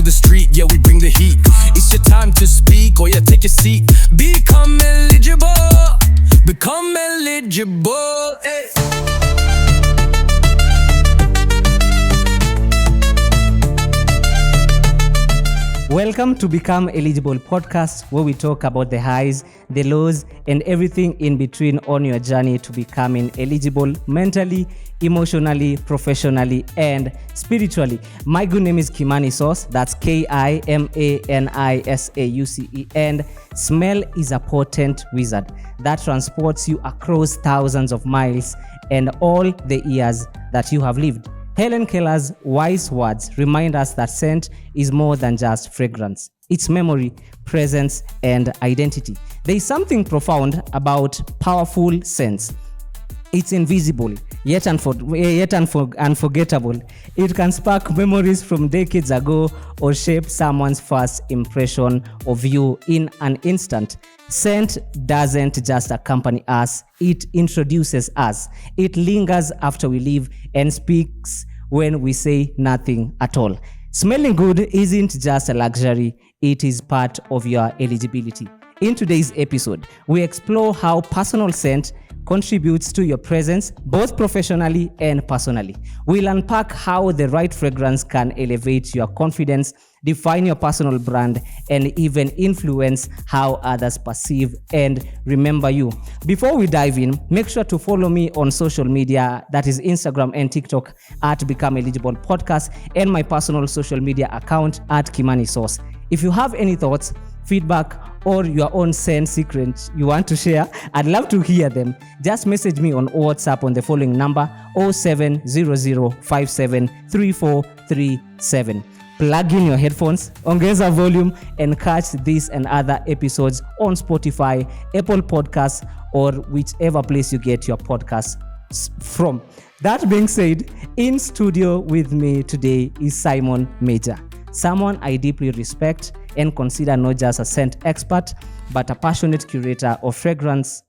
the street, yeah, we bring the heat. It's your time to speak, or yeah, take your seat. Become eligible, become eligible. Hey. Welcome to Become Eligible podcast, where we talk about the highs, the lows, and everything in between on your journey to becoming eligible mentally, emotionally, professionally, and spiritually. My good name is Kimani Sauce. That's Kimanisauce. And smell is a potent wizard that transports you across thousands of miles and all the years that you have lived. Helen Keller's wise words remind us that scent is more than just fragrance. It's memory, presence, and identity. There is something profound about powerful scents. It's invisible, yet unforgettable. It can spark memories from decades ago or shape someone's first impression of you in an instant. Scent doesn't just accompany us, it introduces us. It lingers after we leave and speaks when we say nothing at all. Smelling good isn't just a luxury, it is part of your eligibility. In today's episode, we explore how personal scent contributes to your presence, both professionally and personally. We'll unpack how the right fragrance can elevate your confidence, define your personal brand, and even influence how others perceive and remember you. Before we dive in, make sure to follow me on social media, that is Instagram and TikTok at Become Eligible Podcast, and my personal social media account at Kimani Sauce. If you have any thoughts, feedback, or your own scent secrets you want to share, I'd love to hear them. Just message me on WhatsApp on the following number 0700573437. Plug in your headphones, ongeza volume, and catch this and other episodes on Spotify, Apple Podcasts, or whichever place you get your podcasts from. That being said, in studio with me today is Simon Major, someone I deeply respect and consider not just a scent expert, but a passionate curator of fragrances.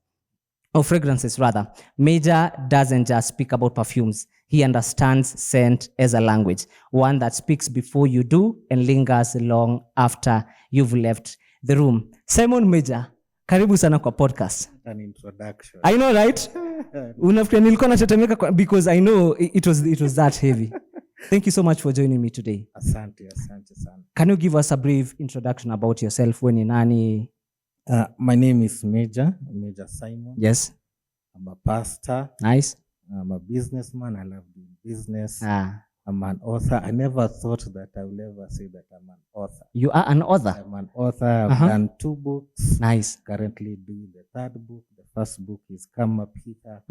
Major doesn't just speak about perfumes. He understands scent as a language, one that speaks before you do and lingers long after you've left the room. Simon Major, karibu sana kwa podcast. An introduction. I know, right? Unafikiri nilikuwa natetemeka because I know it was that heavy. Thank you so much for joining me today. Asante sana. Can you give us a brief introduction about yourself? When in nani? My name is Major Simon. Yes. I'm a pastor. Nice. I'm a businessman. I love doing business. I'm an author. I never thought that I will ever say that I'm an author. You are an author? I'm an author. I've done 2 books. Nice. Currently doing the 3rd book. The first book is Come Up Hither.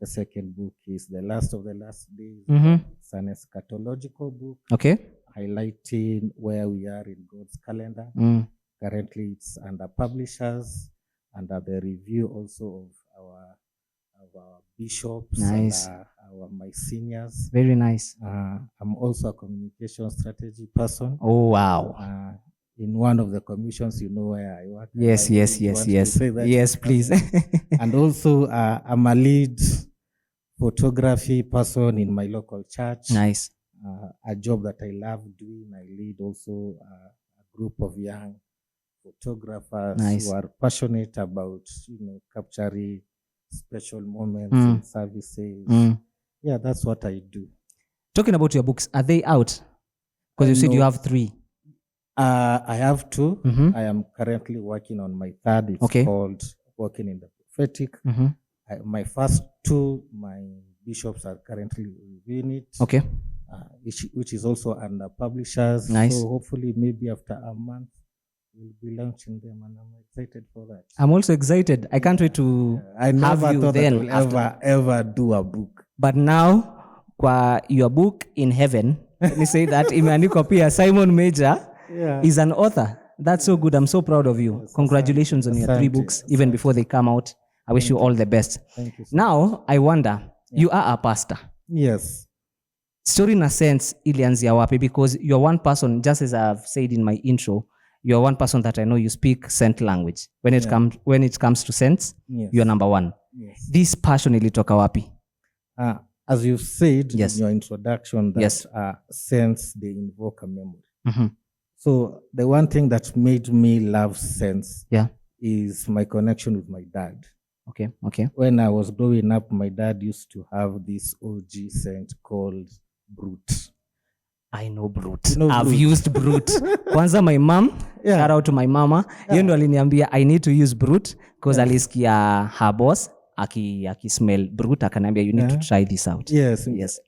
The second book is The Last of the Last Days. It's an eschatological book. Okay. Highlighting where we are in God's calendar. Currently, it's under publishers, under the review also of our bishops. Nice. And my seniors. Very nice. I'm also a communication strategy person. Oh, wow. In one of the commissions, you know where I work. Yes. Yes, please. And also, I'm a lead photography person in my local church. Nice. A job that I love doing. I lead also a group of young photographers who are passionate about, capturing special moments and services. Yeah, that's what I do. Talking about your books, are they out? Because you said you have 3. I have 2. I am currently working on my 3rd. It's called Walking in the Prophetic. My first 2, my bishops are currently reviewing it. Okay. Which is also under publishers. Nice. So hopefully maybe after a month we'll be launching them, and I'm excited for that. I'm also excited. I can't wait to I never have you thought then that we'll ever do a book. But now, kwa your book in heaven, let me say that imeandikwa pia Simon Major is an author. That's so good. I'm so proud of you. Yes, congratulations on your 3 books, even before they come out. I wish you all the best. Thank you. Now, I wonder, you are a pastor. Yes. Story in a sense ilianzia wapi? Because you're one person, just as I've said in my intro, you're one person that I know you speak scent language. When it comes to scents, you're number 1. Yes. This passion ilitoka wapi? As you said in your introduction, that scents, they invoke a memory. So the one thing that made me love scents Yeah. is my connection with my dad. Okay. Okay. When I was growing up, my dad used to have this OG scent called Brute. I know Brute. You know I've Brute. used Brute. Kwanza my mom, Yeah. shout out to my mama. Yeye ndo aliniambia I need to use Brute because alisikia her boss aki smell Brute akaniambia you need to try this out. Yes. Yes.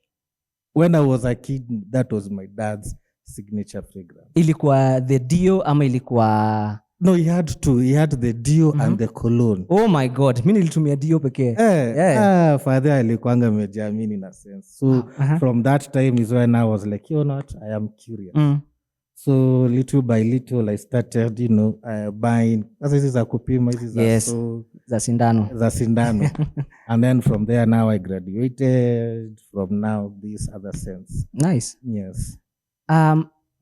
When I was a kid, that was my dad's signature fragrance. Ilikuwa the dio ama ilikuwa No, he had the dio and the cologne. Oh my god, mimi nilitumia dio pekee. Father alikuanga amejamini na sense. So from that time is when I was like, you know what, I am curious. So little by little I started, buying. Sasa hizi za kupima, hizi za sindano. And then from there now I graduated. From now these other scents. Nice. Yes.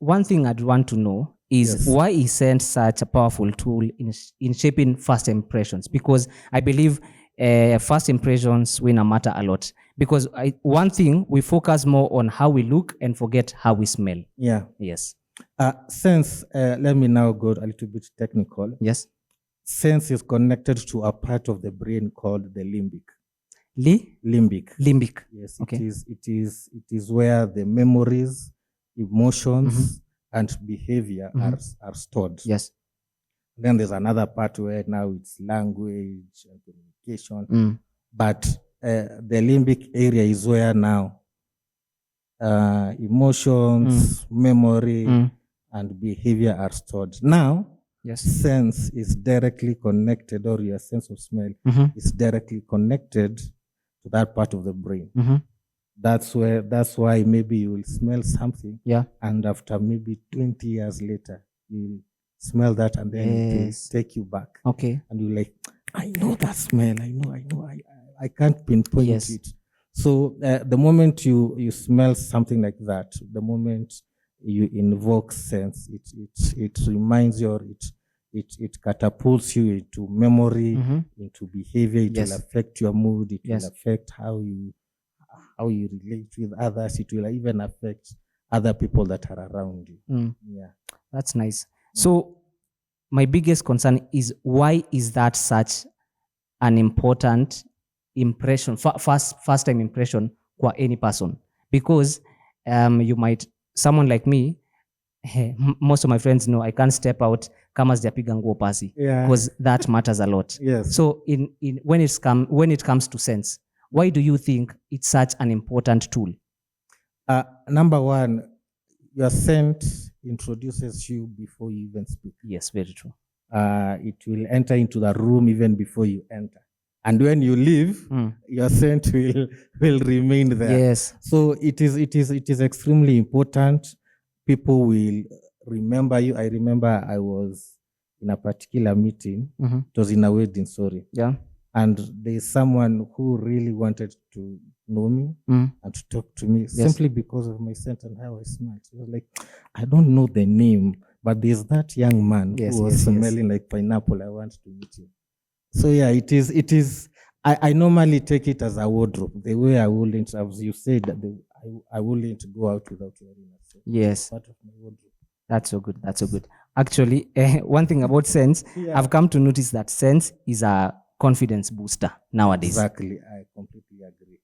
One thing I'd want to know is why is scent such a powerful tool in shaping first impressions? Because I believe first impressions win a matter a lot. Because one thing, we focus more on how we look and forget how we smell. Yeah. Yes. Sense, let me now go a little bit technical. Yes. Sense is connected to a part of the brain called the limbic. Limbic. Yes. Okay. It is where the memories, emotions, and behavior are stored. Yes. Then there's another part where now it's language and communication. But the limbic area is where now emotions, memory, and behavior are stored. Now, sense is directly connected, or your sense of smell is directly connected to that part of the brain. That's why maybe you will smell something, and after maybe 20 years later, you smell that, and then it will take you back. Okay. And you're like, I know that smell. I can't pinpoint it. So the moment you smell something like that, the moment you invoke sense, it reminds you, or it catapults you into memory, into behavior. It will affect your mood. It will affect how you relate with others. It will even affect other people that are around you. Yeah, that's nice. So my biggest concern is, why is that such an important impression, first time impression for any person? Because someone like me, most of my friends know I can't step out kama sijapiga nguo pasi, because that matters a lot. Yes. So when it comes to sense, why do you think it's such an important tool? Number one, your scent introduces you before you even speak. Yes, very true. It will enter into the room even before you enter. And when you leave, your scent will remain there. Yes. So it is extremely important. People will remember you. I remember I was in a particular meeting. It was in a wedding, sorry. Yeah. And there's someone who really wanted to know me and to talk to me simply because of my scent and how I smelled. It was like, I don't know the name, but there's that young man who was smelling like pineapple. I want to meet him. So yeah, it is. I normally take it as a wardrobe. The way I wouldn't, as you said, that I wouldn't go out without wearing a scent. Yes. Part of my wardrobe. That's so good. That's so good. Actually, one thing about scents, I've come to notice that scents is a confidence booster nowadays. Exactly. I completely agree.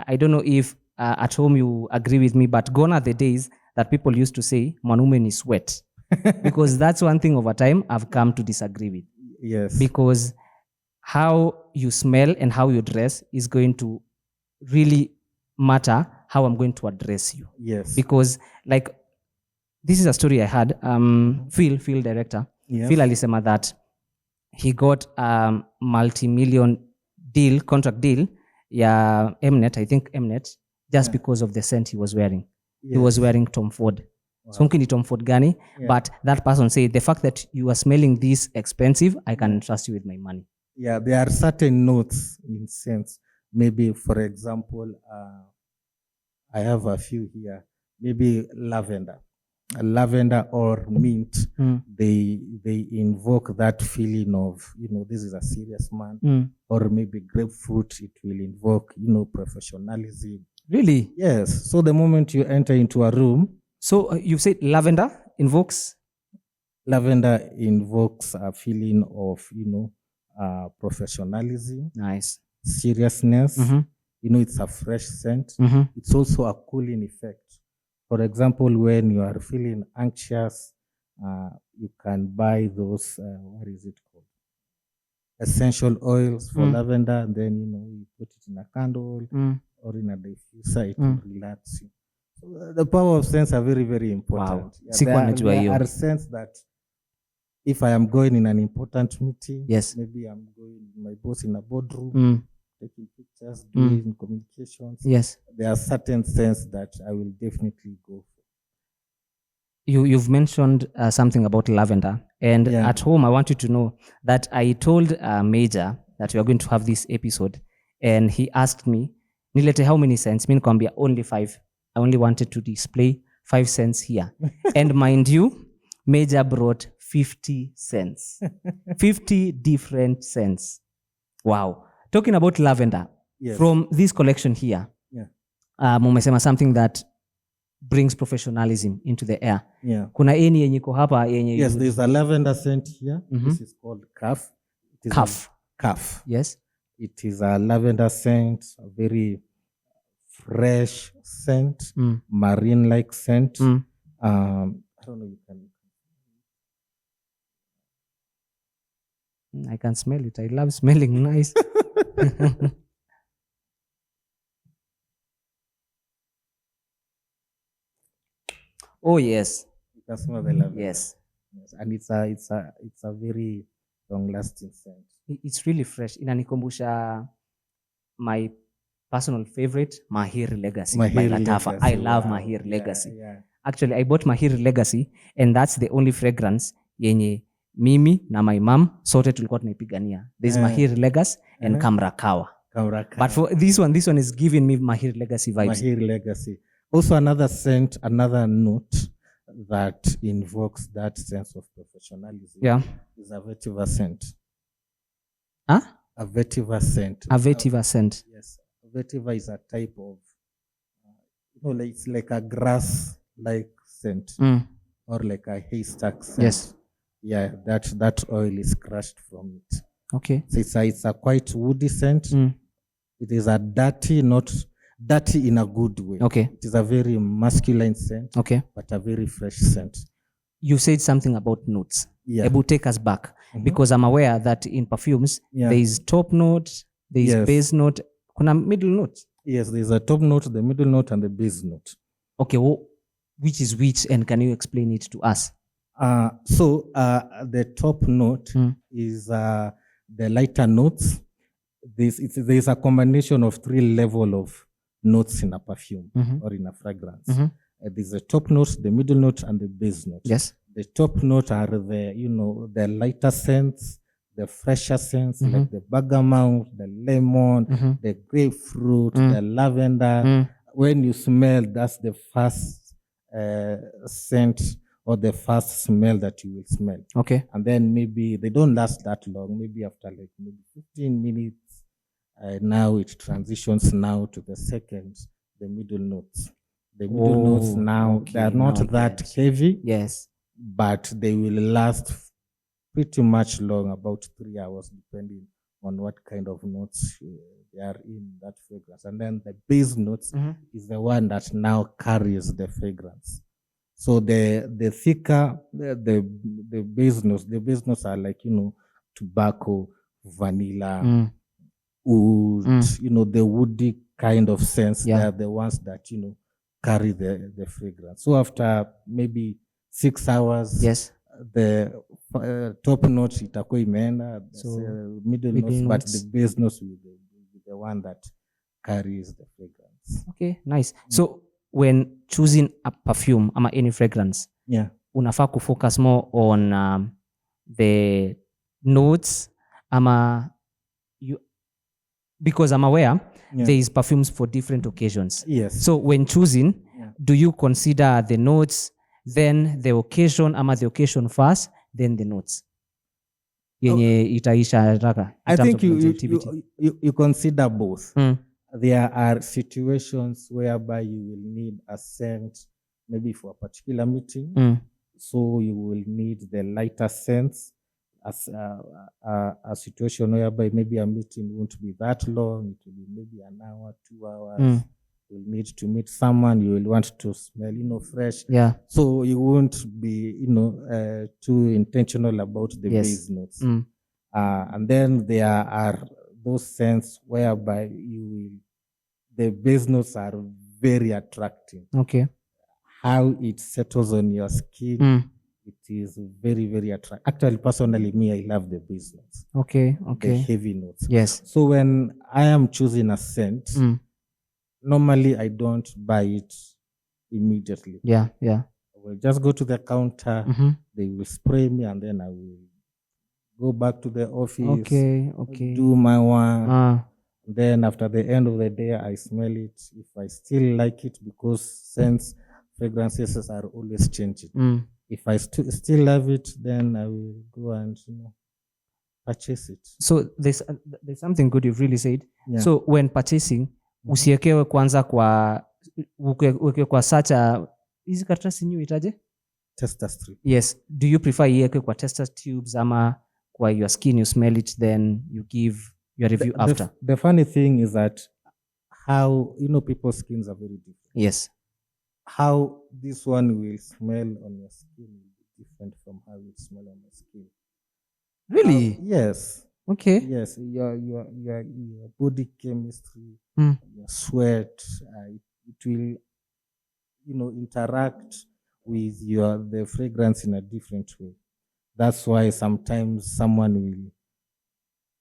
I don't know if at home you agree with me, but gone are the days that people used to say mwanaume ni sweat. Because that's one thing over time I've come to disagree with. Yes. Because how you smell and how you dress is going to really matter how I'm going to address you. Yes. Because like, this is a story I had. Phil director. Yes. Phil alisema that he got a multi-million contract deal, Mnet, I think Mnet, just because of the scent he was wearing. Yes. He was wearing Tom Ford. Wow. So mkini Tom Ford gani, but that person said, the fact that you are smelling this expensive, I can trust you with my money. Yeah, there are certain notes in scents. Maybe, for example, I have a few here. Maybe lavender or mint. They invoke that feeling of, this is a serious man. Or maybe grapefruit, it will invoke, professionalism. Really? Yes. So the moment you enter into a room. So you said lavender invokes lavender invokes a feeling of, professionalism, Nice. seriousness. It's a fresh scent. It's also a cooling effect. For example, when you are feeling anxious, you can buy those, what is it called? Essential oils for lavender, and then, you put it in a candle or in a diffuser, it will relax you. So the power of scents are very, very important. Wow. There are scents that if I am going in an important meeting, yes, maybe I'm going with my boss in a boardroom, taking pictures, doing communications. Yes. There are certain scents that I will definitely go for. You've mentioned something about lavender. And at home, I want you to know that I told Major that we are going to have this episode. And he asked me, Nilete, how many cents? Mean can be only 5. I only wanted to display 5 cents here. And mind you, Major brought 50 cents. 50 different cents. Wow. Talking about lavender, from this collection here, mumesema something that brings professionalism into the air. Kuna eni yenye iko hapa yenye. Yes, there's a lavender scent here. This is called Cuff. Cuff. Yes. It is a lavender scent, a very fresh scent, marine-like scent. I don't know, you can. I can smell it. I love smelling nice. Oh yes. You can smell the lavender. Yes. And it's a very long-lasting scent. It's really fresh. Inanikumbusha my personal favorite, Mahir Legacy by Latafa. I love Mahir Legacy. Actually, I bought Mahir Legacy, and that's the only fragrance yenye mimi na my mom sote tulikuwa tunaipigania. There's Mahir Legacy and Kamrakawa. But for this one is giving me Mahir Legacy vibes. Mahir Legacy. Also another scent, another note that invokes that sense of professionalism is a vetiver scent. Huh? A vetiver scent. A vetiver scent. Yes. A vetiver is a type of, it's like a grass-like scent or like a haystack scent. Yes. Yeah, that oil is crushed from it. Okay. So it's a quite woody scent. It is a dirty, not dirty in a good way. Okay. It is a very masculine scent. Okay. But a very fresh scent. You said something about notes. Yeah. Ebu, take us back because I'm aware that in perfumes there is top note, there is base note, kuna middle note. Yes, there is a top note, the middle note, and the base note. Okay, well, which is which, and can you explain it to us? So the top note is the lighter notes. There is a combination of 3 levels of notes in a perfume or in a fragrance. There's the top note, the middle note, and the base note. Yes. The top note are the lighter scents, the fresher scents, like the bergamot, the lemon, the grapefruit, the lavender. When you smell, that's the first scent or the first smell that you will smell. Okay. And then maybe they don't last that long. Maybe after like maybe 15 minutes, now it transitions now to the second, the middle notes. The middle notes now, they are not that heavy. Yes. But they will last pretty much long, about 3 hours, depending on what kind of notes they are in that fragrance. And then the base notes is the one that now carries the fragrance. So the thicker the base notes are like, tobacco, vanilla, wood, the woody kind of scents. They are the ones that, carry the fragrance. So after maybe 6 hours, yes, the top note itakuwa imeenda, middle notes, but the base notes will be the one that carries the fragrance. Okay, nice. So when choosing a perfume ama any fragrance, unafaa kufocus more on the notes ama because I'm aware there is perfumes for different occasions. Yes. So when choosing, do you consider the notes, then the occasion ama the occasion first, then the notes? Yenye itaisha haraka. I think you consider both. There are situations whereby you will need a scent maybe for a particular meeting. So you will need the lighter scents as a situation whereby maybe a meeting won't be that long. It will be maybe an hour, 2 hours. You'll need to meet someone. You will want to smell, fresh. Yeah. So you won't be, too intentional about the base notes. And then there are those scents whereby the base notes are very attractive. Okay. How it settles on your skin, it is very, very attractive. Actually, personally, me, I love the base notes. Okay. The heavy notes. Yes. So when I am choosing a scent, normally I don't buy it immediately. Yeah. I will just go to the counter, they will spray me, and then I will go back to the office, do my one. Then after the end of the day, I smell it. If I still like it, because scents, fragrances are always changing. If I still love it, then I will go and purchase it. So there's something good you've really said. Yeah. So when purchasing, usiekewe kwanza kwa such a hizi karatasi new itaje? Tester strip. Yes. Do you prefer iwekwe kwa tester tubes ama kwa your skin, you smell it, then you give your review after? The funny thing is that how, people's skins are very different. Yes. How this one will smell on your skin will be different from how it will smell on your skin. Really? Yes. Okay. Yes. Your body chemistry, your sweat, it will, interact with the fragrance in a different way. That's why sometimes someone will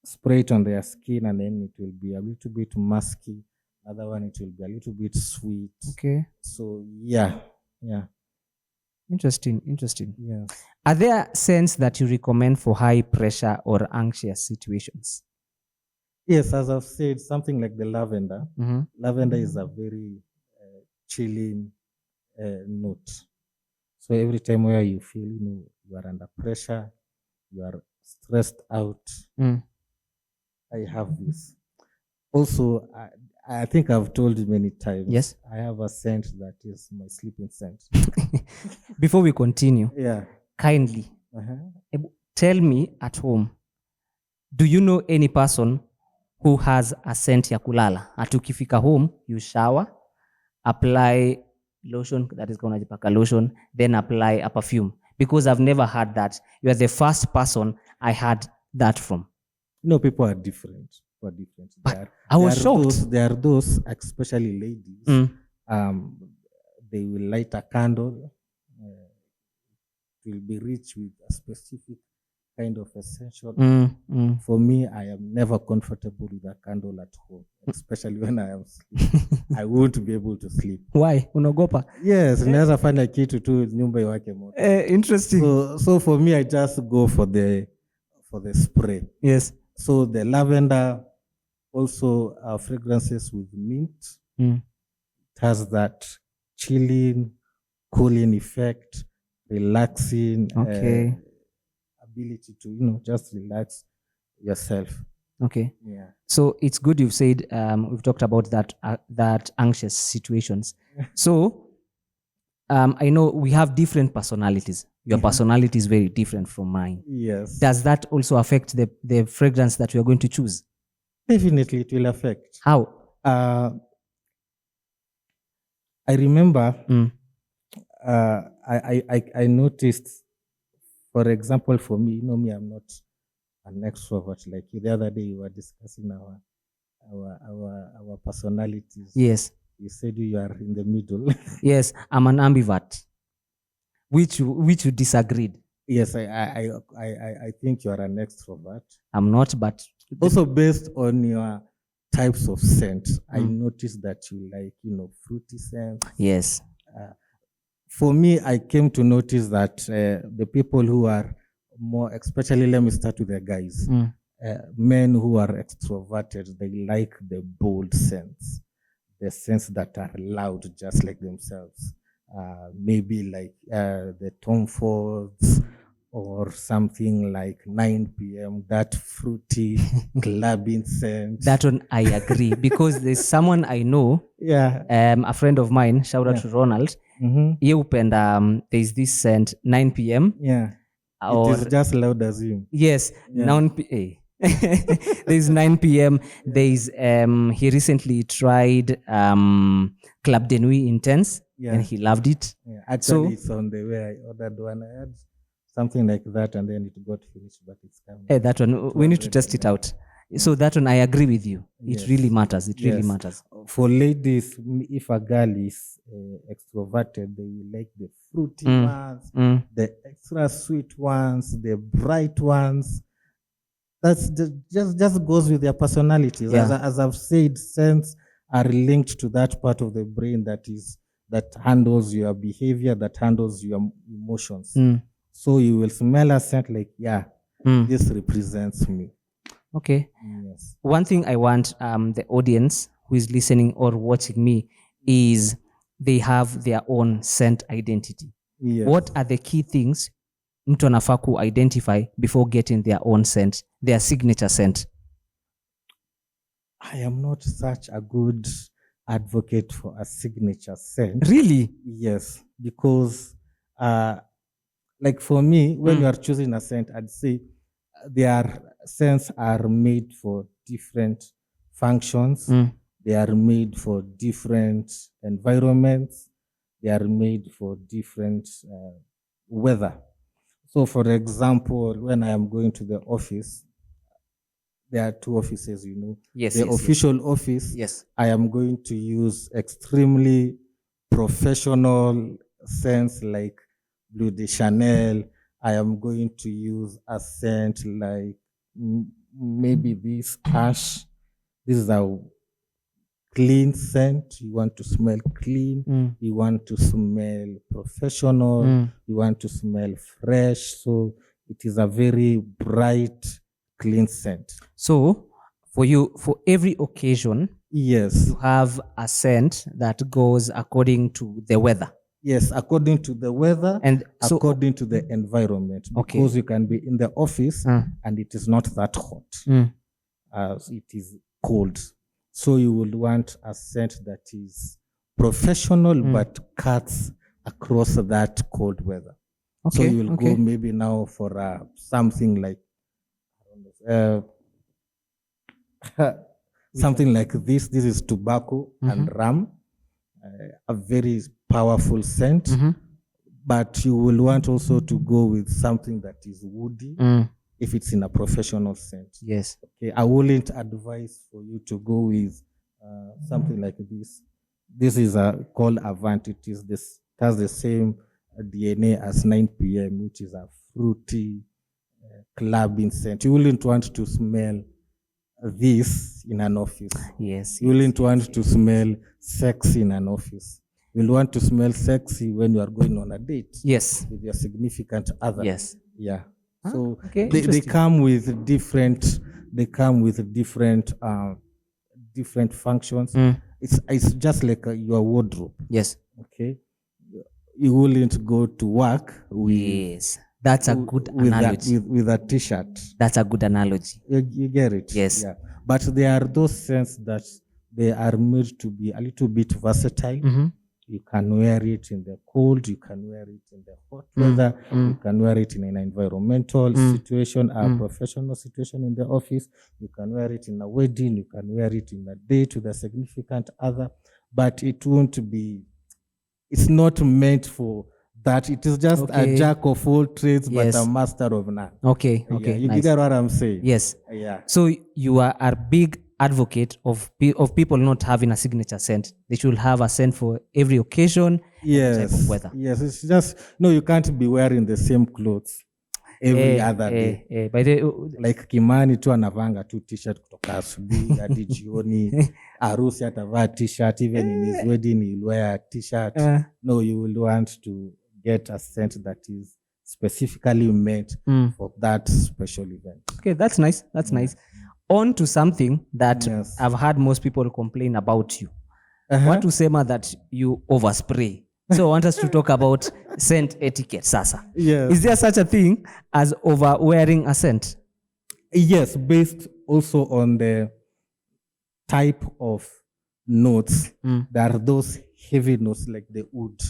spray it on their skin and then it will be a little bit musky. Other one, it will be a little bit sweet. Okay. So yeah. Interesting. Yes. Are there scents that you recommend for high pressure or anxious situations? Yes, as I've said, something like the lavender. Lavender is a very chilling note. So every time where you feel, you are under pressure, you are stressed out, I have this. Also, I think I've told you many times. Yes. I have a scent that is my sleeping scent. Before we continue, kindly tell me at home, do you know any person who has a scent ya kulala? Atukifika home, you shower, apply lotion, that is gonna jipaka lotion, then apply a perfume. Because I've never had that. You are the first person I had that from. People are different. I was shocked. There are those, especially ladies, they will light a candle. It will be rich with a specific kind of essential. For me, I am never comfortable with a candle at home, especially when I am sleeping. I won't be able to sleep. Why? Unagopa? Yes, naweza fanya kitu tu nyumba iwake moto. Interesting. So for me, I just go for the spray. Yes. So the lavender, also fragrances with mint. It has that chilling, cooling effect, relaxing ability to, just relax yourself. Okay. Yeah. So it's good you've said, we've talked about that anxious situations. So I know we have different personalities. Your personality is very different from mine. Yes. Does that also affect the fragrance that we are going to choose? Definitely, it will affect. How? I remember I noticed, for example, for me, me, I'm not an extrovert like you. The other day we were discussing our personalities. Yes. You said you are in the middle. Yes, I'm an ambivert. Which you disagreed. Yes, I think you are an extrovert. I'm not, but also based on your types of scent, I noticed that you like, fruity scents. Yes. For me, I came to notice that the people who are more, especially, let me start with the guys. Men who are extroverted, they like the bold scents, the scents that are loud, just like themselves. Maybe like the Tom Fords or something like 9 p.m., that fruity clubbing scent. That one I agree because there's someone I know, a friend of mine, shout out to Ronald. Ye upenda, there's this scent 9 p.m. It is just loud as you. Yes, 9 p.m. There's 9 p.m. There's he recently tried Club de Nuit Intense and he loved it. Actually, it's on the way. I ordered one. I had something like that, and then it got finished, but it's coming. That one we need to test it out. So that one I agree with you. It really matters. It really matters. For ladies, if a girl is extroverted, they will like the fruity ones, the extra sweet ones, the bright ones. That's just goes with their personalities. As I've said, scents are linked to that part of the brain that handles your behavior, that handles your emotions. So you will smell a scent like, this represents me. Okay. Yes. One thing I want the audience who is listening or watching me is they have their own scent identity. Yes. What are the key things mtu anafaa ku identify before getting their own scent, their signature scent? I am not such a good advocate for a signature scent. Really? Yes, because like for me, when you are choosing a scent, I'd say their scents are made for different functions. They are made for different environments. They are made for different weather. So, for example, when I am going to the office, there are 2 offices, you know. Yes. The official office, I am going to use extremely professional scents like Bleu de Chanel. I am going to use a scent like maybe this ash. This is a clean scent. You want to smell clean. You want to smell professional. You want to smell fresh. So it is a very bright, clean scent. So for you, for every occasion, you have a scent that goes according to the weather. Yes, according to the weather and according to the environment. Because you can be in the office and it is not that hot. It is cold. So you will want a scent that is professional but cuts across that cold weather. So you will go maybe now for something like something like this. This is tobacco and rum, a very powerful scent. But you will want also to go with something that is woody. If it's in a professional scent. Yes. Okay. I wouldn't advise for you to go with something like this. This is called Avant. It has the same DNA as 9 p.m., which is a fruity clubbing scent. You wouldn't want to smell this in an office. Yes. You wouldn't want to smell sexy in an office. You'll want to smell sexy when you are going on a date. Yes. With your significant other. Yes. Yeah. So they come with different. They come with different functions. It's just like your wardrobe. Yes. Okay. You wouldn't go to work with. That's a good analogy. With a t-shirt. That's a good analogy. You get it. Yes. Yeah. But there are those scents that they are made to be a little bit versatile. You can wear it in the cold, you can wear it in the hot weather, you can wear it in an environmental situation, a professional situation in the office, you can wear it in a wedding, you can wear it in a date with a significant other, but it won't be, it's not meant for that. It is just a jack of all trades, but a master of none. Okay. Yeah, you get what I'm saying? Yes. Yeah. So you are a big advocate of people not having a signature scent. They should have a scent for every occasion, type of weather. Yes, it's just, no, you can't be wearing the same clothes every other day. By the like Kimani tu anavanga tu t-shirt kutoka asubuhi hadi jioni. Arusi atavaa t-shirt, even in his wedding he'll wear a t-shirt. No, you will want to get a scent that is specifically meant for that special event. Okay, that's nice. That's nice. On to something that I've heard most people complain about you. What to say that you overspray So I want us to talk about scent etiquette, Sasa. Yes. Is there such a thing as over wearing a scent? Yes, based also on the type of notes. There are those heavy notes like the wood.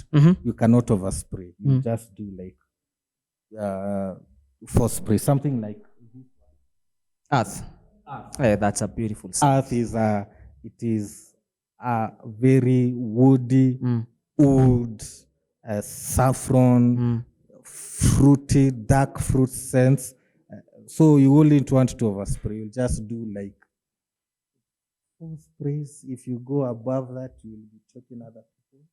You cannot overspray. You just do like for spray, something like Earth. That's a beautiful scent. earth is a very woody wood, saffron, fruity, dark fruit scents. So you wouldn't want to overspray. You just do like 4 sprays. If you go above that, you will be choking other people.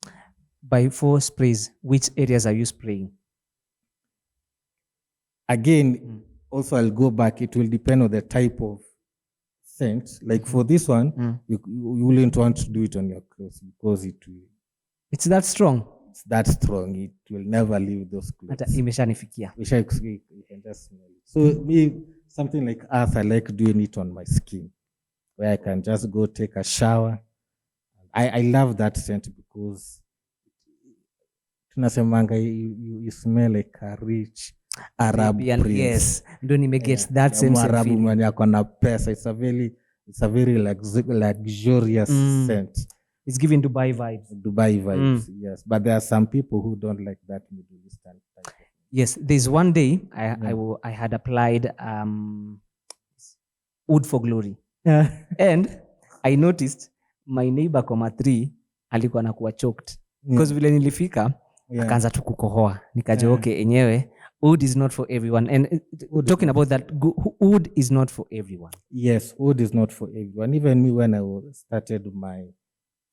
By 4 sprays, which areas are you spraying? Again, also I'll go back. It will depend on the type of scent. Like for this one, you wouldn't want to do it on your clothes because It's that strong. it's that strong. It will never leave those clothes. Hata imeshanifikia. You can just smell it. So me, something like earth, I like doing it on my skin, where I can just go take a shower. I love that scent because tunasemanga you smell like a rich Arab prince. Yes, ndo nimeget that same Arabu feeling. mwenye ako na pesa. It's a very luxurious scent. It's giving Dubai vibes. Dubai vibes, yes. But there are some people who don't like that Middle Eastern type of. Yes, there's one day I had applied wood for glory. And I noticed my neighbor Koma 3 alikuwa anakuwa choked. Because vile nilifika, akaanza tu kukohoa. Nikajua okay, enyewe wood is not for everyone. And talking about that, wood is not for everyone. Yes, wood is not for everyone. Even me, when I started my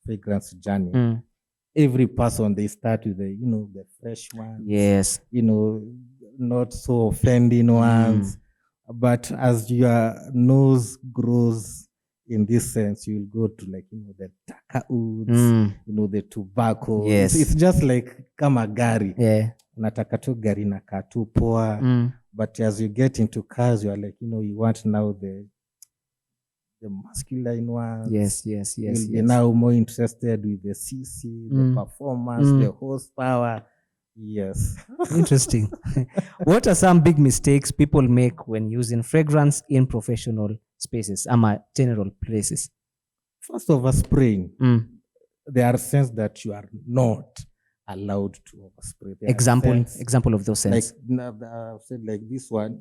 fragrance journey, every person, they start with the fresh ones. Yes. Not so offending ones. But as your nose grows in this sense, you'll go to like, the darker woods, the tobacco. Yes. It's just like kama gari. Yeah. Unataka tu gari na katu poa. But as you get into cars, you are like, you want now the masculine ones. Yes. You're now more interested with the CC, the performance, the horsepower. Yes. Interesting. What are some big mistakes people make when using fragrance in professional spaces, general places? First, overspraying. There are scents that you are not allowed to overspray. Example of those scents. Like I've said, like this one,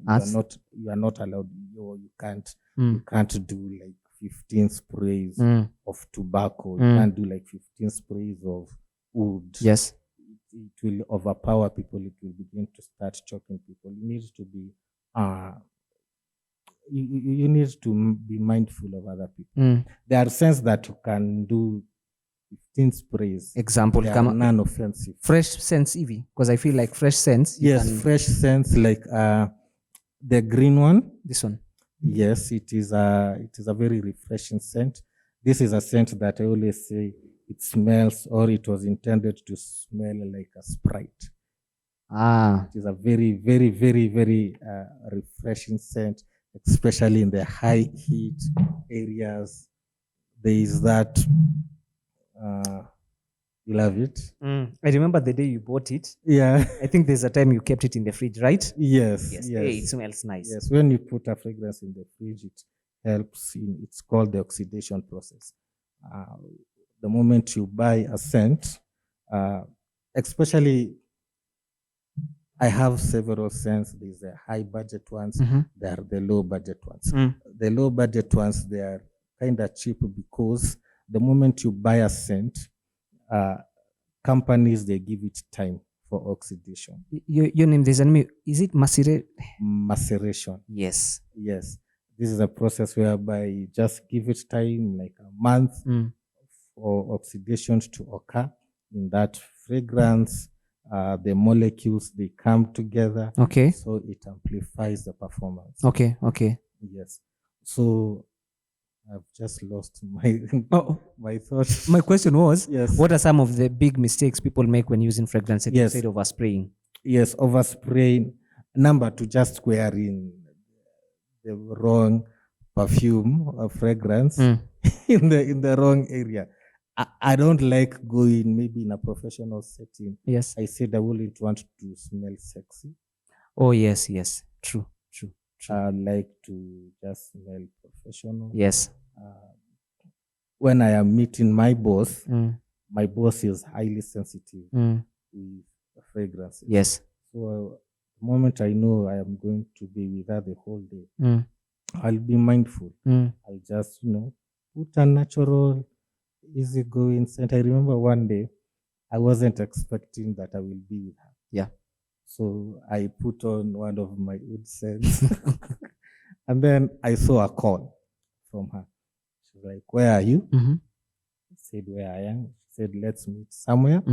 you are not allowed. You can't do like 15 sprays of tobacco. You can't do like 15 sprays of wood. Yes. It will overpower people. It will begin to start choking people. You need to be you need to be mindful of other people. There are scents that you can do 15 sprays. Example, they are non-offensive. Fresh scents, Evie, because I feel like fresh scents. Yes, fresh scents like the green one. This one. Yes, it is a very refreshing scent. This is a scent that I always say it smells, or it was intended to smell like a Sprite. It is a very, very, very, very refreshing scent, especially in the high heat areas. There is that. You love it? I remember the day you bought it. Yeah. I think there's a time you kept it in the fridge, right? Yes. Hey, it smells nice. Yes, when you put a fragrance in the fridge, it helps it's called the oxidation process. The moment you buy a scent, especially, I have several scents. There's the high budget ones, there are the low budget ones. The low budget ones, they are kind of cheap because the moment you buy a scent, companies, they give it time for oxidation. Your name, there's a name, is it maceration? Yes. This is a process whereby you just give it time, like a month, for oxidation to occur in that fragrance. The molecules, they come together. Okay. So it amplifies the performance. Okay. Yes. So I've just lost my thoughts. My question was, yes, what are some of the big mistakes people make when using fragrance instead of overspraying? Yes, overspraying. Number 2, just wearing the wrong perfume or fragrance in the wrong area. I don't like going maybe in a professional setting. Yes. I said I wouldn't want to smell sexy. Oh, yes. True. I like to just smell professional. Yes. When I am meeting my boss is highly sensitive with fragrances. Yes. So the moment I know I am going to be with her the whole day, I'll be mindful. I'll just, put a natural, easygoing scent. I remember one day I wasn't expecting that I will be with her. Yeah. So I put on one of my oud scents. And then I saw a call from her. She's like, "Where are you?" I said, "Where I am." She said, "Let's meet somewhere."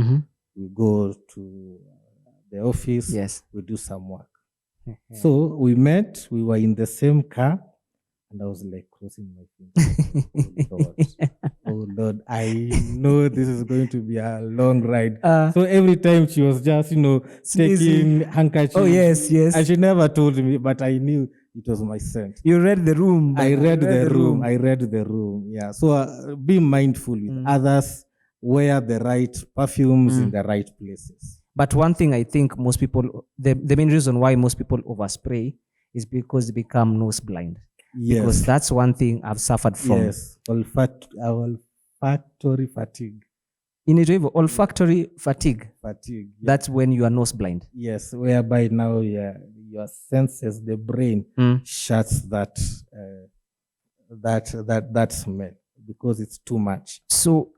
We go to the office. Yes. We do some work. So we met. We were in the same car. And I was like crossing my fingers. Oh Lord, I know this is going to be a long ride. So every time she was just, taking handkerchief. Oh, yes. And she never told me, but I knew it was my scent. You read the room. I read the room. Yeah. So be mindful with others. Wear the right perfumes in the right places. But one thing I think most people, the main reason why most people overspray is because they become nose blind. Yes. Because that's one thing I've suffered from. Yes, olfactory fatigue. Olfactory fatigue. Fatigue. Yeah. That's when you are nose blind. Yes, whereby now your senses, the brain shuts that smell because it's too much. So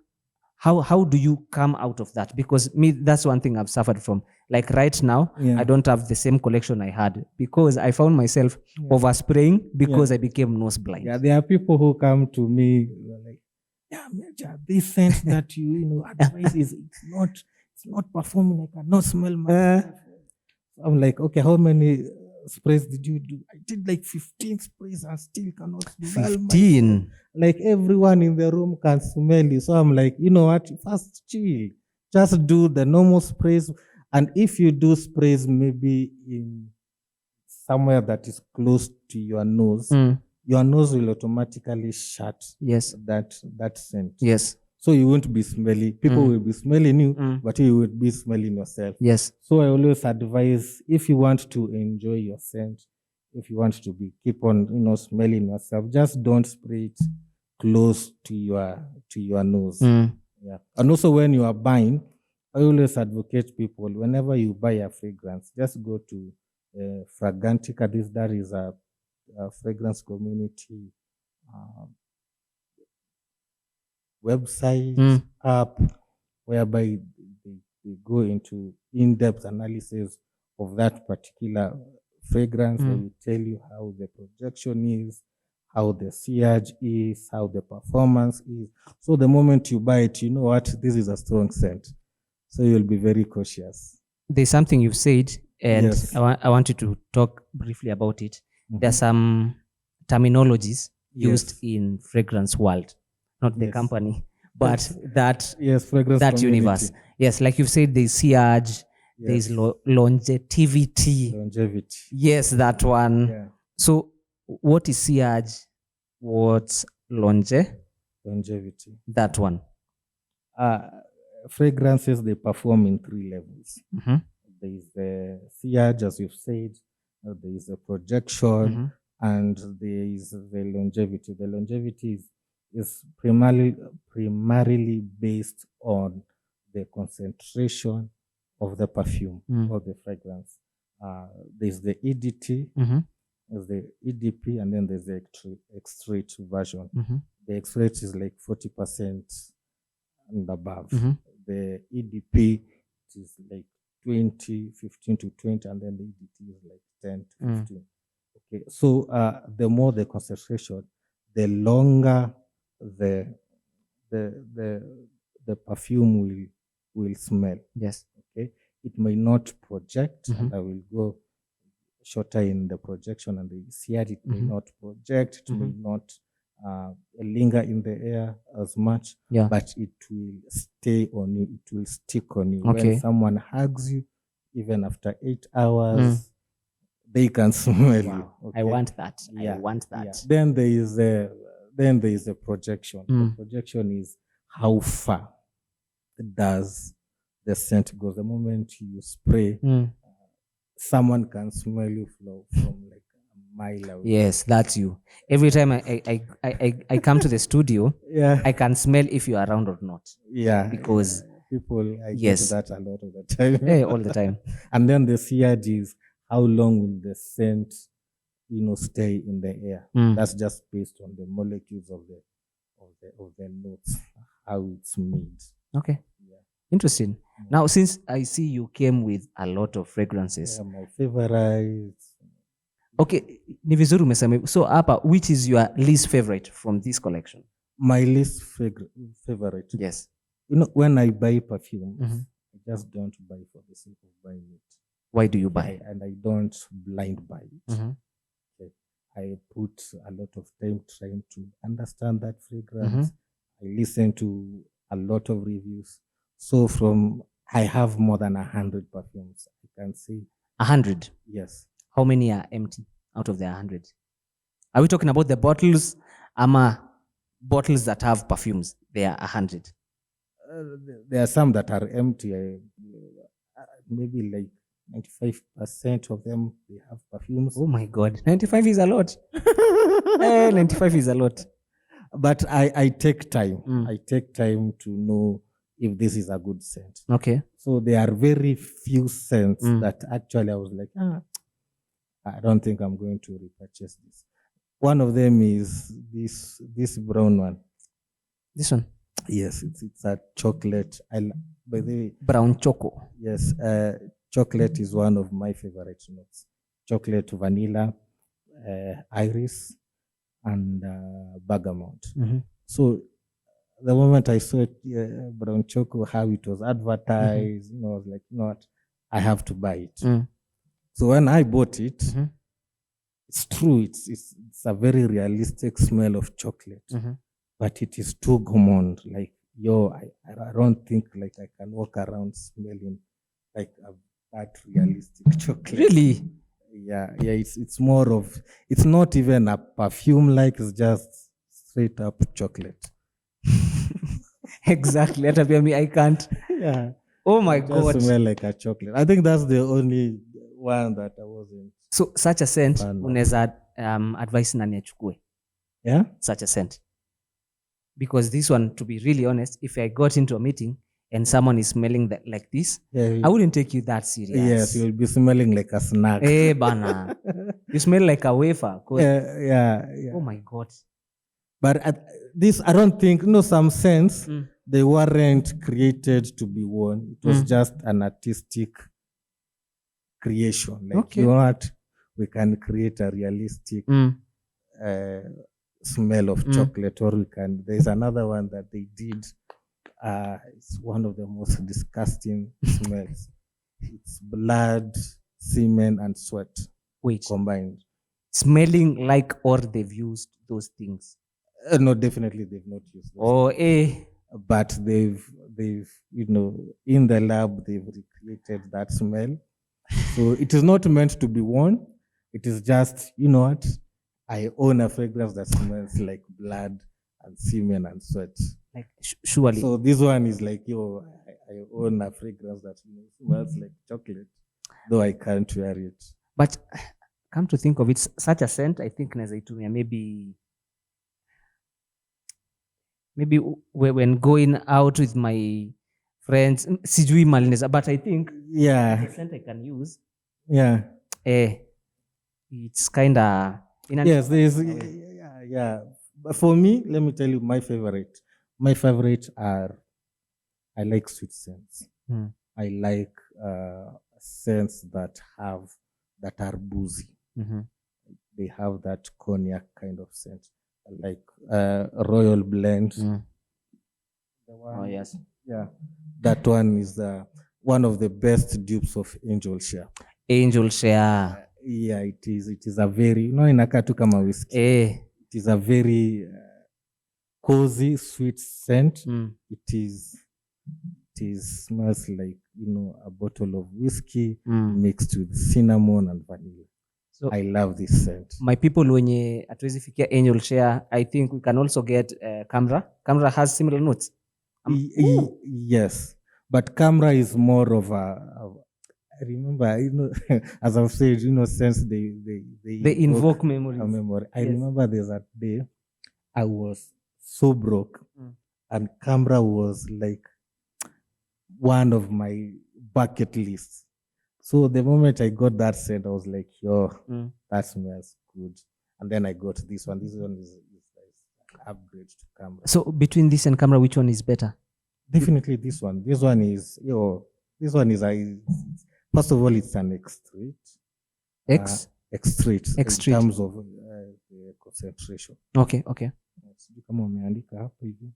how do you come out of that? Because that's one thing I've suffered from. Like right now, I don't have the same collection I had because I found myself overspraying because I became nose blind. Yeah, there are people who come to me like, "Yeah, Major, this scent that you advise it's not performing. I cannot smell myself." I'm like, "Okay, how many sprays did you do?" "I did like 15 sprays and still cannot smell 15. myself." Like everyone in the room can smell you. So I'm like, you know what? First chill. Just do the normal sprays. And if you do sprays maybe in somewhere that is close to your nose will automatically shut that scent. Yes. So you won't be smelly. People will be smelling you, but you will be smelling yourself. Yes. So I always advise, if you want to enjoy your scent, if you want to keep on, smelling yourself, just don't spray it close to your nose. Yeah. And also when you are buying, I always advocate people, whenever you buy a fragrance, just go to Fragrantica. That is a fragrance community website, app, whereby they go into in-depth analysis of that particular fragrance. They will tell you how the projection is, how the sillage is, how the performance is. So the moment you buy it, you know what, this is a strong scent. So you'll be very cautious. There's something you've said, and I want you to talk briefly about it. There's some terminologies used in fragrance world, not the company, but that fragrance that community. Universe. Yes, like you've said, there's sillage, there's longevity. Yes, that one. Yeah. So what is sillage? What's longevity? That one. Fragrances, they perform in 3 levels. There is the sillage, as you've said. There is the projection, and there is the longevity. The longevity is primarily based on the concentration of the perfume or the fragrance. There's the EDT, there's the EDP, and then there's the extrait version. The extrait is like 40% and above. The EDP is like 15 to 20, and then the EDT is like 10 to 15. Okay, so the more the concentration, the longer the perfume will smell. Yes. Okay, it may not project, and I will go shorter in the projection, and the sillage, it may not project, it may not linger in the air as much, but it will stay on you, it will stick on you. Okay. When someone hugs you, even after 8 hours, they can smell you. Okay? I want that. Yeah. I want that. Yeah. Then there is the projection. The projection is how far does the scent go. The moment you spray, someone can smell you from like a mile away. Yes, that's you. Every time I come to the studio, Yeah. I can smell if you are around or not. Yeah. Because people, I yes. get that a lot of the time. All the time. And then the third is how long will the scent, stay in the air. That's just based on the molecules of the notes, how it's made. Okay. Yeah. Interesting. Now, since I see you came with a lot of fragrances. Yeah, my favorites. Okay, ni vizuri umesema. So hapa, which is your least favorite from this collection? My least favorite. Yes. When I buy perfume, I just don't buy for the sake of buying it. Why do you buy? And I don't blind buy it. Okay. I put a lot of time trying to understand that fragrance. I listen to a lot of reviews. So I have more than 100 perfumes. I can say 100. Yes. How many are empty out of the 100? Are we talking about the bottles? Bottles that have perfumes, they are 100. There are some that are empty. Maybe like 95% of them, they have perfumes. Oh my God, 95 is a lot. 95 is a lot. But I take time. I take time to know if this is a good scent. Okay. So there are very few scents that actually I was like, I don't think I'm going to repurchase this. One of them is this brown one. This one? Yes, it's a chocolate. By the way, brown choco. Yes, chocolate is one of my favorite notes. Chocolate, vanilla, iris, and bergamot. So the moment I saw it, brown choco, how it was advertised, I was like, what? I have to buy it. So when I bought it, it's true. It's a very realistic smell of chocolate, but it is too gourmand. Like, I don't think like I can walk around smelling like that realistic chocolate. Really? Yeah. It's more of, it's not even a perfume. Like, it's just straight up chocolate. Exactly. That me, I can't. Yeah. Oh my God. Just smell like a chocolate. I think that's the only one that I wasn't. So such a scent, unaweza advise nani achukue? Yeah. Such a scent. Because this one, to be really honest, if I got into a meeting and someone is smelling like this, I wouldn't take you that serious. Yes, you'll be smelling like a snack. Hey, bana. You smell like a wafer. Yeah. Oh my God. But this, I don't think, some scents, they weren't created to be worn. It was just an artistic creation. Like, you know what? We can create a realistic smell of chocolate, or there's another one that they did. It's one of the most disgusting smells. It's blood, semen, and sweat combined. Smelling like, or they've used those things? No, definitely they've not used those things. But they've in the lab, they've recreated that smell. So it is not meant to be worn. It is just, you know what? I own a fragrance that smells like blood and semen and sweat. Like, surely. So this one is like, I own a fragrance that smells like chocolate, though I can't wear it. But come to think of it, such a scent, I think nazaitumia maybe when going out with my friends, sijui malineza, but I think the scent I can use. Yeah. It's kind of... Yes, there's, yeah. But for me, let me tell you my favorite. My favorites are, I like sweet scents. I like scents that are boozy. They have that cognac kind of scent, like Royal Blend. Oh yes. Yeah, that one is one of the best dupes of Angel Share. Angel Share. Yeah, it is a very, inakaa tu kama whiskey. It is a very cozy, sweet scent. It smells like, a bottle of whiskey mixed with cinnamon and vanilla. So I love this scent. My people, wenye hatuwezi fikia Angel Share, I think we can also get Camera. Camera has similar notes. Yes, but camera is more of I remember, as I've said, since they invoke memories. a memory. I Yes. remember there's a day I was so broke, Mm. and camera was like one of my bucket lists. So the moment I got that set, I was like, yo, Mm. that smells good. And then I got this one. This one is an upgrade to camera. So between this and camera, which one is better? Definitely this one. This one is, first of all, it's an extrait. Extrait. Extrait. In terms of the concentration. Okay. Sijui kama umeandika hapo hivi.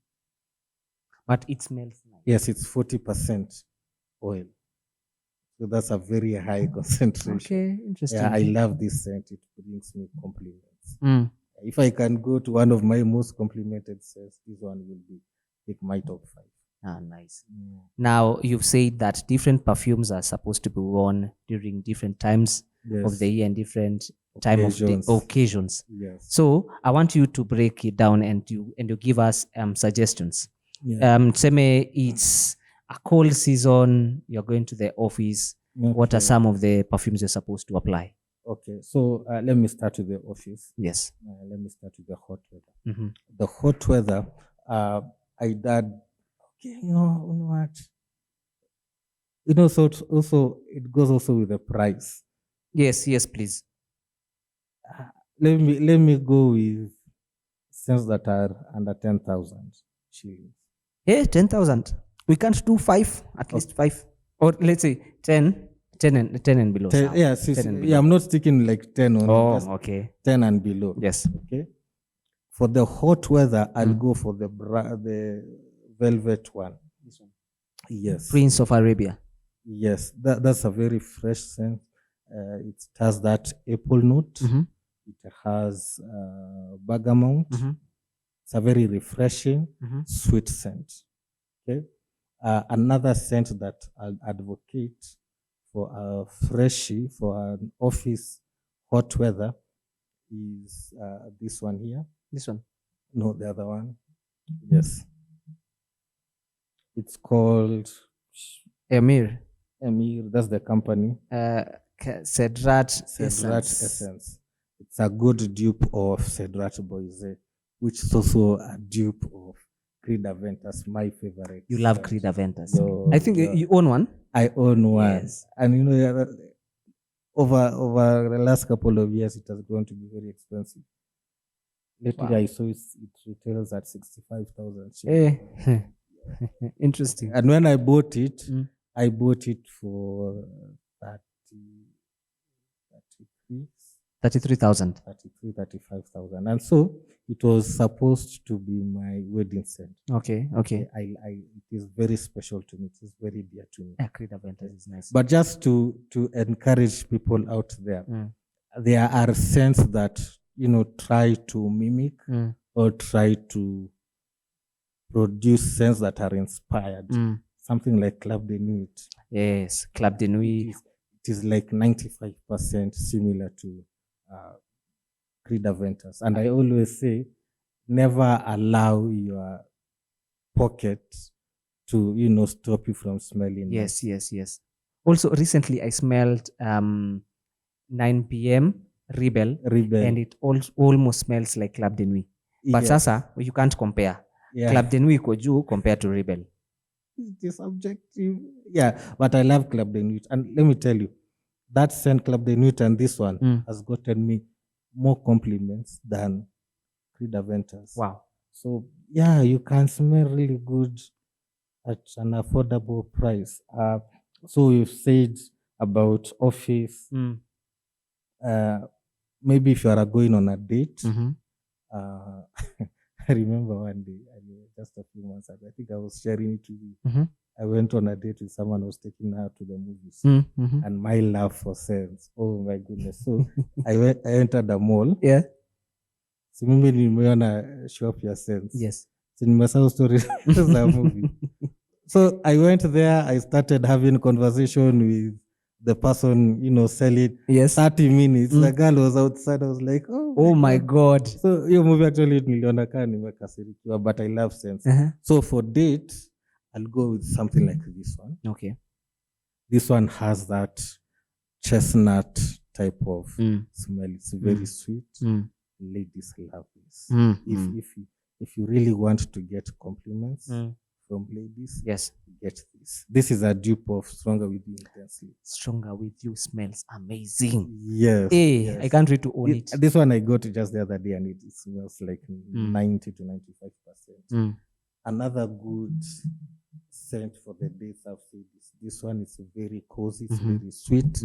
But it smells nice. Yes, it's 40% oil. So that's a very high concentration. Okay, interesting. Yeah, I love this scent. It brings me compliments. Mm. If I can go to one of my most complimented scents, this one will be like my top 5. Ah, nice. Now, you've said that different perfumes are supposed to be worn during different times of the year and different time of the occasions. Yes. So I want you to break it down and you give us suggestions. Yeah. Tuseme it's a cold season, you're going to the office. Okay. What are some of the perfumes you're supposed to apply? Okay, so let me start with the office. Yes. Let me start with the hot weather. Mm-hmm. The hot weather, I did. Okay, you know what? So also it goes also with the price. Yes, please. Let me go with scents that are under 10,000 shillings. Hey, 10,000. We can't do 5, at least 5, or let's say 10 and below. 10, yeah, 10 and below. I'm not sticking like 10 on. Oh, okay. 10 and below. Yes. Okay. For the hot weather, I'll go for the velvet one. This one. Yes. Prince of Arabia. Yes, that's a very fresh scent. It has that apple note. Mm-hmm. It has bergamot. Mm-hmm. It's a very refreshing, sweet scent. Okay. Another scent that I'll advocate for a freshie, for an office hot weather, is this one here. This one? No, the other one. Yes. It's called Emir. That's the company. Cedrat Essence. It's a good dupe of Cedrat Boise, which is also a dupe of Creed Aventus, my favorite. You love Creed Aventus. I think you own one. I own one. Yes. And over the last couple of years, it has grown to be very expensive. Lately, I saw it retails at 65,000. Interesting. And when I bought it, I bought it for 33,000. 35,000. And so it was supposed to be my wedding scent. Okay. It is very special to me. It is very dear to me. Creed Aventus is nice. But just to encourage people out there, there are scents that try to mimic or try to produce scents that are inspired. Something like Club de Nuit. Yes, Club de Nuit. It is like 95% similar to Creed Aventus. And I always say, never allow your pocket to stop you from smelling. Yes. Also, recently I smelled 9 p.m. Rebel, and it almost smells like Club de Nuit. But sasa, you can't compare. Yeah. Club de Nuit iko juu compared to Rebel. It is subjective. Yeah, but I love Club de Nuit. And let me tell you, that scent Club de Nuit and this one has gotten me more compliments than Creed Aventus. Wow. So, yeah, you can smell really good at an affordable price. So we've said about office. Maybe if you are going on a date. I remember one day, just a few months ago, I think I was sharing it with you. I went on a date with someone who was taking her to the movies. And my love for scents, oh my goodness. So I entered the mall. Yeah. So mimi nimeona shop ya scents. Yes. So nimesahau story za movie. So I went there, I started having conversation with the person, selling. Yes. 30 minutes. The girl was outside. I was like, oh my God. So your movie actually niliona kaa nimekasirikiwa, but I love scents. So for date, I'll go with something like this one. Okay. This one has that chestnut type of smell. It's very sweet. Ladies love this. If you really want to get compliments from ladies, yes, get this. This is a dupe of Stronger With You Intensely. Stronger With You smells amazing. Yes. Hey, yes. I can't wait to own it. This one I got just the other day, and it smells like 90 to 95%. Another good scent for the days I've seen this one is very cozy, it's very sweet.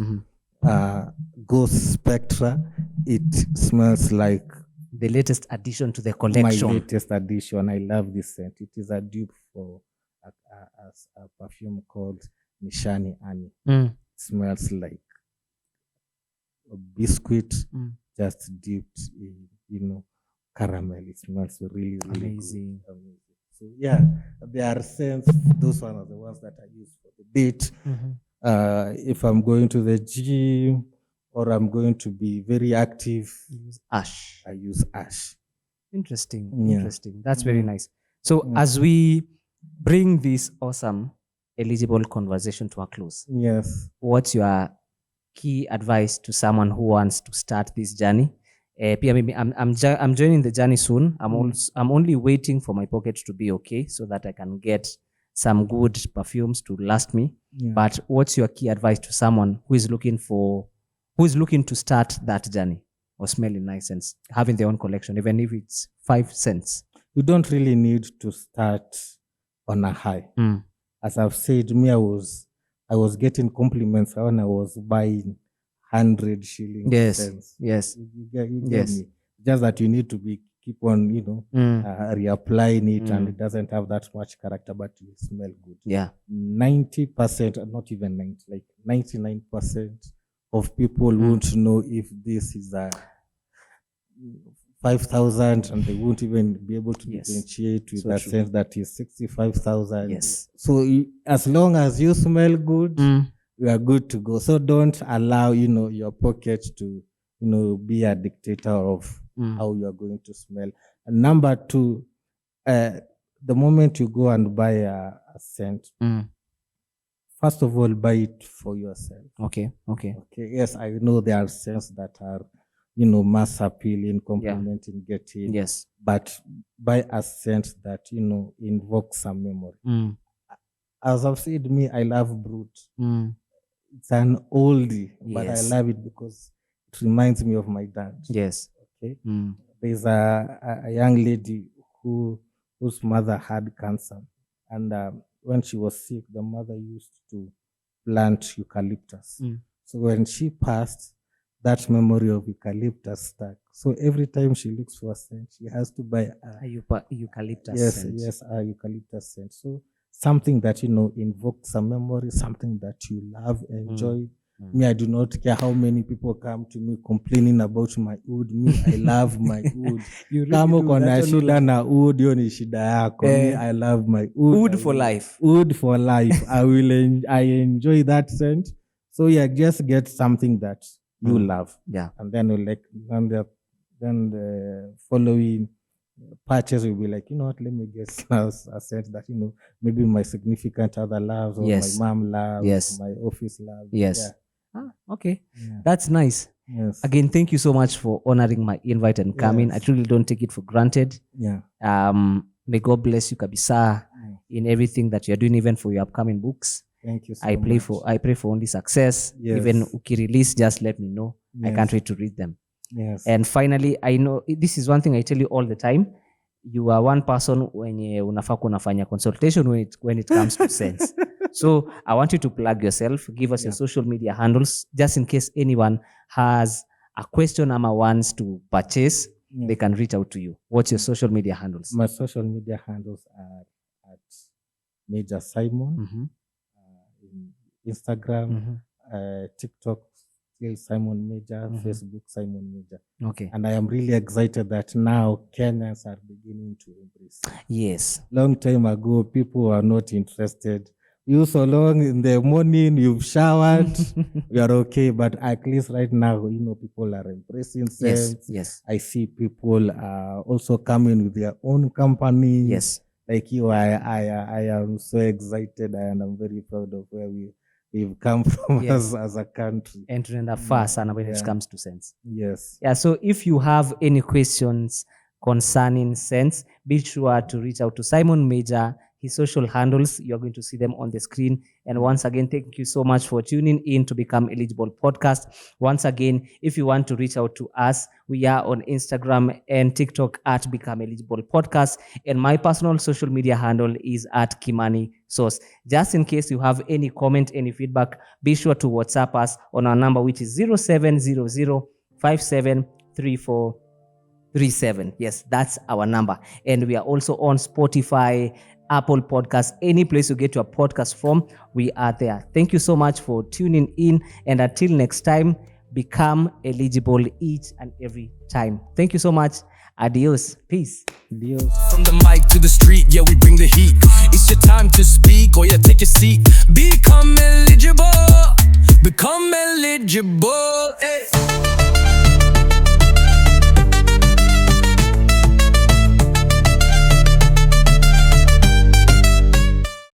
Ghost Spectra. It smells like the latest addition to the collection. My latest addition. I love this scent. It is a dupe for a perfume called Nishani Ani. It smells like a biscuit just dipped in, caramel. It smells really, really amazing. Good. So yeah, there are scents. Those ones are the ones that I use for the date. If I'm going to the gym or I'm going to be very active, ash. I use ash. Interesting. Interesting. That's very nice. So as we bring this awesome, eligible conversation to a close, yes, what's your key advice to someone who wants to start this journey? I'm joining the journey soon. I'm only waiting for my pocket to be okay so that I can get some good perfumes to last me. Yeah. But what's your key advice to someone who is looking to start that journey or smelling nice and having their own collection, even if it's 5 cents? You don't really need to start on a high. As I've said, me, I was getting compliments when I was buying 100 shillings. Yes. You get me. Just that you need to keep on, reapplying it, and it doesn't have that much character, but it will smell good. Yeah. 90%, not even 90, like 99% of people won't know if this is a 5,000, and they won't even be able to differentiate with a scent that is 65,000. Yes. So as long as you smell good, you are good to go. So don't allow, your pocket to, be a dictator of how you are going to smell. And number 2, the moment you go and buy a scent, first of all, buy it for yourself. Okay. Yes, I know there are scents that are, mass appealing, complimenting, getting. Yes. But buy a scent that, invokes some memory. As I've said, I love Brut. It's an oldie, but I love it because it reminds me of my dad. Yes. Okay. There's a young lady whose mother had cancer, and when she was sick, the mother used to plant eucalyptus. So when she passed, that memory of eucalyptus stuck. So every time she looks for a scent, she has to buy a eucalyptus scent. Yes, a eucalyptus scent. So something that, invokes a memory, something that you love, enjoy. Me, I do not care how many people come to me complaining about my wood. Me, I love my wood. Kama uko na shida na wood, hiyo ni shida yako. Me, I love my wood. Wood for life. Wood for life. I enjoy that scent. So yeah, just get something that you love. Yeah. And then the following purchase will be like, what, let me get a scent that, maybe my significant other loves, or my mom loves, my office loves. Yes. Yeah. Okay. Yeah. That's nice. Yes. Again, thank you so much for honoring my invite and coming. I truly don't take it for granted. Yeah. May God bless you, kabisa, in everything that you're doing, even for your upcoming books. Thank you so much. I pray for only success. Yes. Even uki-release, just let me know. Yes. I can't wait to read them. Yes. And finally, I know this is one thing I tell you all the time. You are one person when unafaa kunafanya consultation when it comes to scents. So I want you to plug yourself, give us your social media handles, just in case anyone has a question or wants to purchase, they can reach out to you. What's your social media handles? My social media handles are at Major Simon, in Instagram, TikTok, still Simon Major, Facebook Simon Major. Okay. And I am really excited that now Kenyans are beginning to embrace it. Yes. Long time ago, people were not interested. You so long in the morning, you've showered, you are okay. But at least right now, people are embracing scents. Yes. I see people also coming with their own companies. Yes. like you, I am so excited and I'm very proud of where we've come from Yes. as a country. And tunaenda far sana when it Yeah. comes to sense. Yes. Yeah, so if you have any questions concerning sense, be sure to reach out to Simon Major. His social handles, you're going to see them on the screen. And once again, thank you so much for tuning in to Become Eligible podcast. Once again, if you want to reach out to us, we are on Instagram and TikTok at Become Eligible podcast. And my personal social media handle is at Kimani Source. Just in case you have any comment, any feedback, be sure to WhatsApp us on our number, which is 0700573437. Yes, that's our number. And we are also on Spotify, Apple Podcasts, any place you get your podcast from, we are there. Thank you so much for tuning in. And until next time, become eligible each and every time. Thank you so much. Adios. Peace. Adios. From the mic to the street, yeah, we bring the heat. It's your time to speak, or yeah, take a seat. Become eligible. Become eligible. Hey.